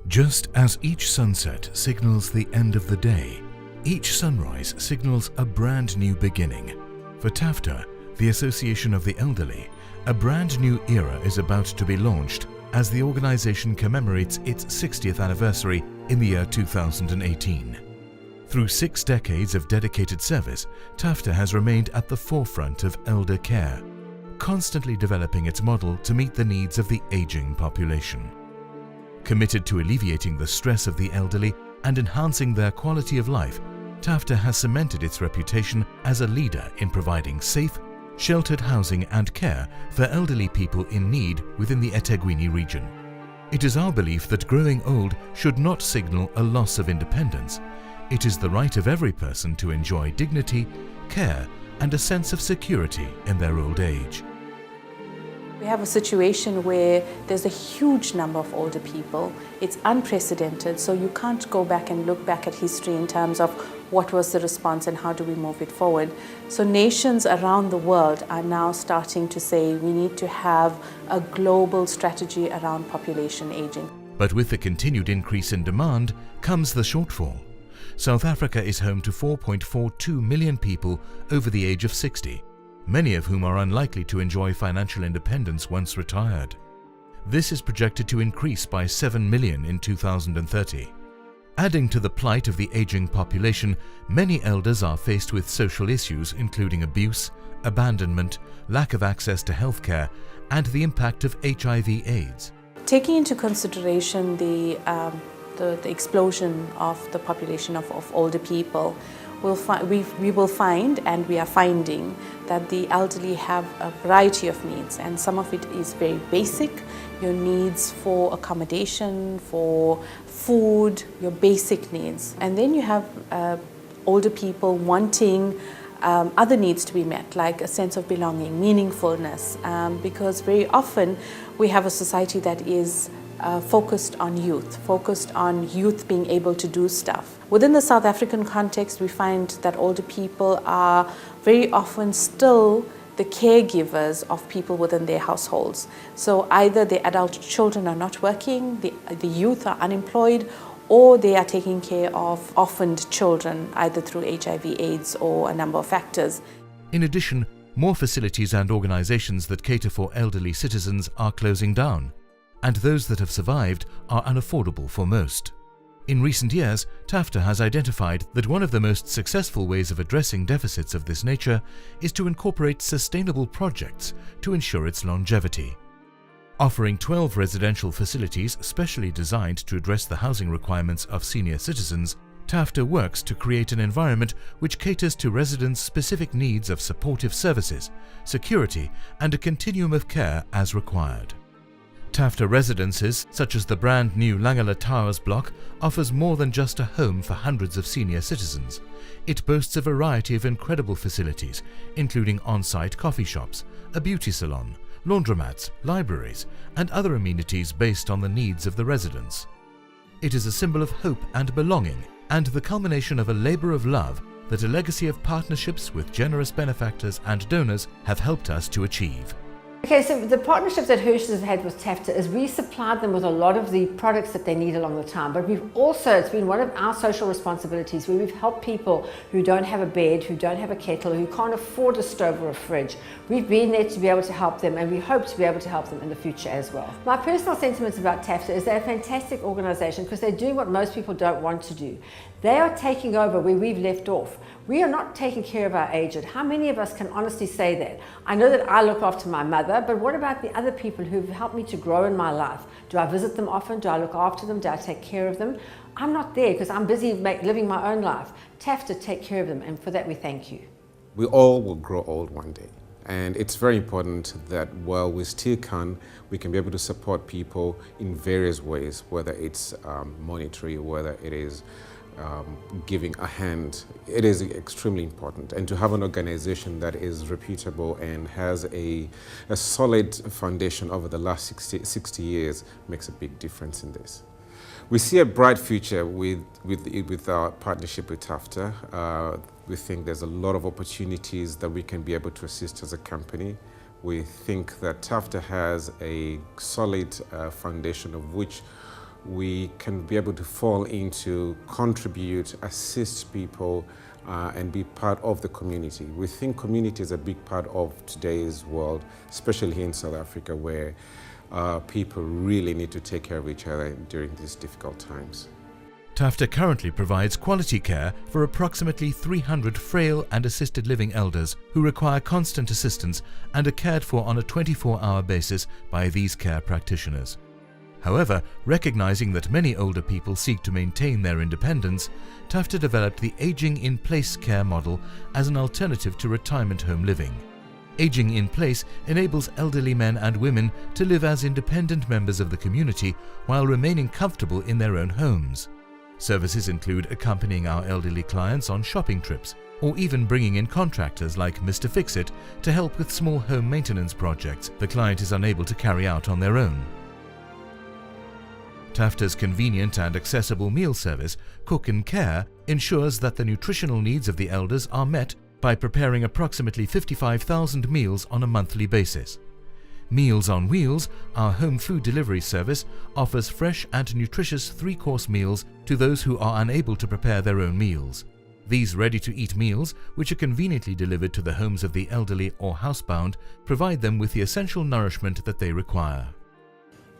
Just as each sunset signals the end of the day, each sunrise signals a brand new beginning. For Tafta, the Association of the Elderly, a brand new era is about to be launched as the organization commemorates its 60th anniversary in the year 2018. Through 6 decades of dedicated service, Tafta has remained at the forefront of elder care, constantly developing its model to meet the needs of the aging population. Committed to alleviating the stress of the elderly and enhancing their quality of life, Tafta has cemented its reputation as a leader in providing safe, sheltered housing and care for elderly people in need within the eThekwini region. It is our belief that growing old should not signal a loss of independence. It is the right of every person to enjoy dignity, care, and a sense of security in their old age. We have a situation where there's a huge number of older people. It's unprecedented, so you can't go back and look back at history in terms of what was the response and how do we move it forward. So nations around the world are now starting to say we need to have a global strategy around population aging. But with the continued increase in demand comes the shortfall. South Africa is home to 4.42 million people over the age of 60. Many of whom are unlikely to enjoy financial independence once retired. This is projected to increase by 7 million in 2030. Adding to the plight of the aging population, many elders are faced with social issues including abuse, abandonment, lack of access to healthcare, and the impact of HIV/AIDS. Taking into consideration the explosion of the population of older people, we will find, and we are finding, that the elderly have a variety of needs, and some of it is very basic, your needs for accommodation, for food, your basic needs. And then you have older people wanting other needs to be met, like a sense of belonging, meaningfulness, because very often we have a society that is focused on youth being able to do stuff. Within the South African context, we find that older people are very often still the caregivers of people within their households. So either the adult children are not working, the youth are unemployed, or they are taking care of orphaned children, either through HIV/AIDS or a number of factors. In addition, more facilities and organizations that cater for elderly citizens are closing down, and those that have survived are unaffordable for most. In recent years, Tafta has identified that one of the most successful ways of addressing deficits of this nature is to incorporate sustainable projects to ensure its longevity. Offering 12 residential facilities specially designed to address the housing requirements of senior citizens, Tafta works to create an environment which caters to residents' specific needs of supportive services, security, and a continuum of care as required. Tafta residences, such as the brand new Langala Towers block, offers more than just a home for hundreds of senior citizens. It boasts a variety of incredible facilities, including on-site coffee shops, a beauty salon, laundromats, libraries, and other amenities based on the needs of the residents. It is a symbol of hope and belonging, and the culmination of a labor of love that a legacy of partnerships with generous benefactors and donors have helped us to achieve. Okay, so the partnerships that Hirsch has had with Tafta is we supplied them with a lot of the products that they need along the time, but we've also, it's been one of our social responsibilities where we've helped people who don't have a bed, who don't have a kettle, who can't afford a stove or a fridge. We've been there to be able to help them, and we hope to be able to help them in the future as well. My personal sentiments about Tafta is they're a fantastic organisation because they're doing what most people don't want to do. They are taking over where we've left off. We are not taking care of our aged. How many of us can honestly say that? I know that I look after my mother, but what about the other people who've helped me to grow in my life? Do I visit them often? Do I look after them? Do I take care of them? I'm not there because I'm busy living my own life. Tafta take care of them, and for that we thank you. We all will grow old one day. And it's very important that while we still can, we can be able to support people in various ways, whether it's monetary, whether it is giving a hand. It is extremely important, and to have an organization that is reputable and has a solid foundation over the last 60 years makes a big difference in this. We see a bright future with our partnership with Tafta. We think there's a lot of opportunities that we can be able to assist as a company. We think that Tafta has a solid foundation of which we can be able to fall into, contribute, assist people, and be part of the community. We think community is a big part of today's world, especially here in South Africa, where people really need to take care of each other during these difficult times. Tafta currently provides quality care for approximately 300 frail and assisted living elders who require constant assistance and are cared for on a 24-hour basis by these care practitioners. However, recognizing that many older people seek to maintain their independence, Tafta developed the Aging in Place care model as an alternative to retirement home living. Aging in Place enables elderly men and women to live as independent members of the community while remaining comfortable in their own homes. Services include accompanying our elderly clients on shopping trips, or even bringing in contractors like Mr. Fix-It to help with small home maintenance projects the client is unable to carry out on their own. Tafta's convenient and accessible meal service, Cook and Care, ensures that the nutritional needs of the elders are met by preparing approximately 55,000 meals on a monthly basis. Meals on Wheels, our home food delivery service, offers fresh and nutritious 3-course meals to those who are unable to prepare their own meals. These ready-to-eat meals, which are conveniently delivered to the homes of the elderly or housebound, provide them with the essential nourishment that they require.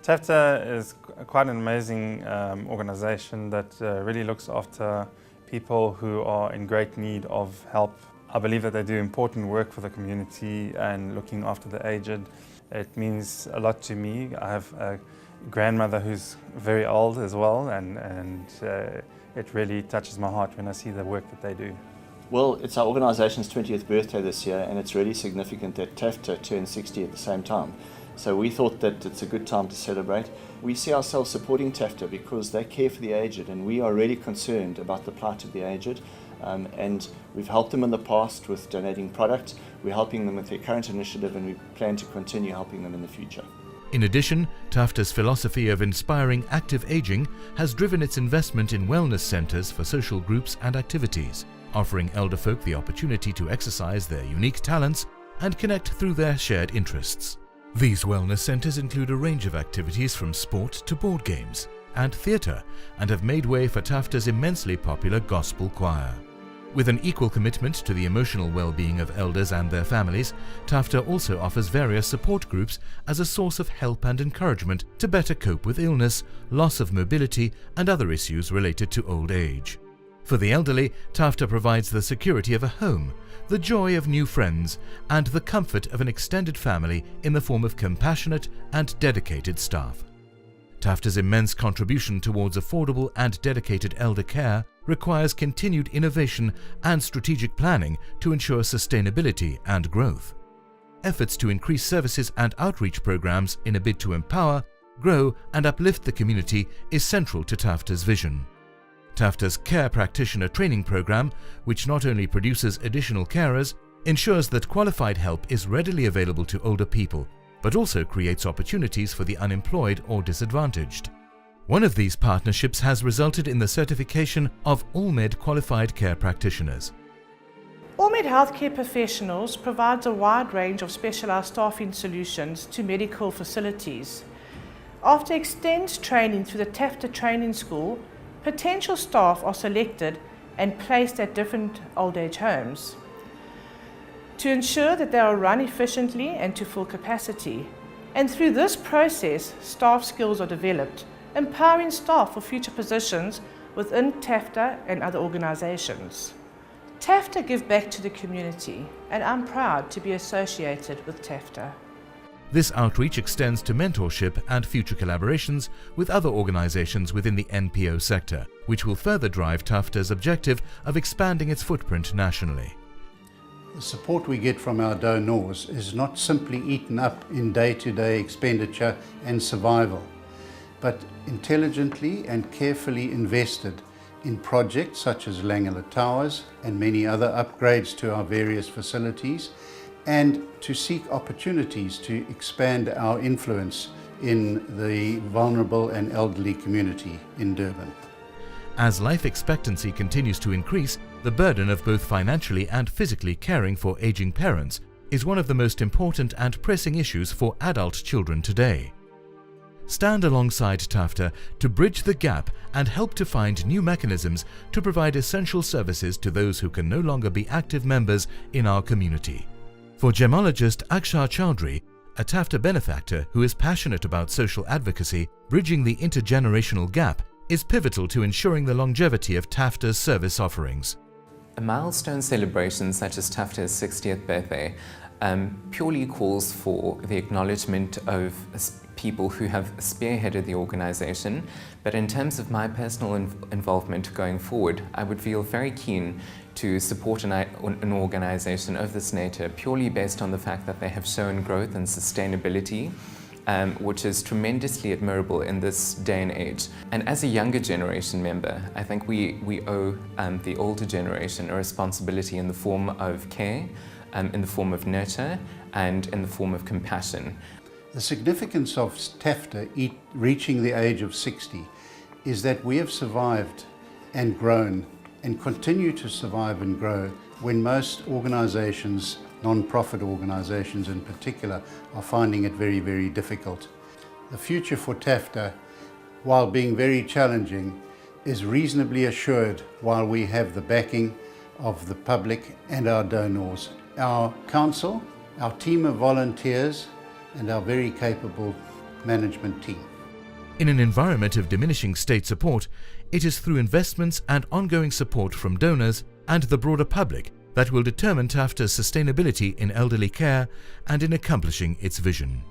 Tafta is quite an amazing organization that really looks after people who are in great need of help. I believe that they do important work for the community and looking after the aged. It means a lot to me. I have a grandmother who's very old as well, and it really touches my heart when I see the work that they do. Well, it's our organisation's 20th birthday this year, and it's really significant that Tafta turned 60 at the same time. So we thought that it's a good time to celebrate. We see ourselves supporting Tafta because they care for the aged, and we are really concerned about the plight of the aged. And we've helped them in the past with donating product. We're helping them with their current initiative, and we plan to continue helping them in the future. In addition, Tafta's philosophy of inspiring active aging has driven its investment in wellness centres for social groups and activities, offering elder folk the opportunity to exercise their unique talents and connect through their shared interests. These wellness centres include a range of activities from sport to board games and theatre, and have made way for Tafta's immensely popular gospel choir. With an equal commitment to the emotional well-being of elders and their families, Tafta also offers various support groups as a source of help and encouragement to better cope with illness, loss of mobility, and other issues related to old age. For the elderly, Tafta provides the security of a home, the joy of new friends, and the comfort of an extended family in the form of compassionate and dedicated staff. Tafta's immense contribution towards affordable and dedicated elder care requires continued innovation and strategic planning to ensure sustainability and growth. Efforts to increase services and outreach programs in a bid to empower, grow, and uplift the community is central to Tafta's vision. Tafta's Care Practitioner Training Program, which not only produces additional carers, ensures that qualified help is readily available to older people, but also creates opportunities for the unemployed or disadvantaged. One of these partnerships has resulted in the certification of AllMed qualified care practitioners. AllMed healthcare professionals provides a wide range of specialised staffing solutions to medical facilities. After extensive training through the Tafta Training School, potential staff are selected and placed at different old age homes to ensure that they are run efficiently and to full capacity. And through this process, staff skills are developed, empowering staff for future positions within Tafta and other organisations. Tafta give back to the community, and I'm proud to be associated with Tafta. This outreach extends to mentorship and future collaborations with other organisations within the NPO sector, which will further drive Tafta's objective of expanding its footprint nationally. The support we get from our donors is not simply eaten up in day-to-day expenditure and survival, but intelligently and carefully invested in projects such as Langela Towers and many other upgrades to our various facilities, and to seek opportunities to expand our influence in the vulnerable and elderly community in Durban. As life expectancy continues to increase, the burden of both financially and physically caring for aging parents is one of the most important and pressing issues for adult children today. stand alongside Tafta to bridge the gap and help to find new mechanisms to provide essential services to those who can no longer be active members in our community. For gemologist Akshar Chowdhury, a Tafta benefactor who is passionate about social advocacy, bridging the intergenerational gap is pivotal to ensuring the longevity of Tafta's service offerings. A milestone celebration such as Tafta's 60th birthday purely calls for the acknowledgement of people who have spearheaded the organization, but in terms of my personal involvement going forward, I would feel very keen to support an organization of this nature purely based on the fact that they have shown growth and sustainability, which is tremendously admirable in this day and age. And as a younger generation member, I think we owe the older generation a responsibility in the form of care, in the form of nurture, and in the form of compassion. The significance of Tafta reaching the age of 60 is that we have survived and grown and continue to survive and grow when most organizations, non-profit organizations in particular, are finding it very, very difficult. The future for Tafta, while being very challenging, is reasonably assured while we have the backing of the public and our donors, our council, our team of volunteers, and our very capable management team. In an environment of diminishing state support, it is through investments and ongoing support from donors and the broader public that will determine Tafta's sustainability in elderly care and in accomplishing its vision.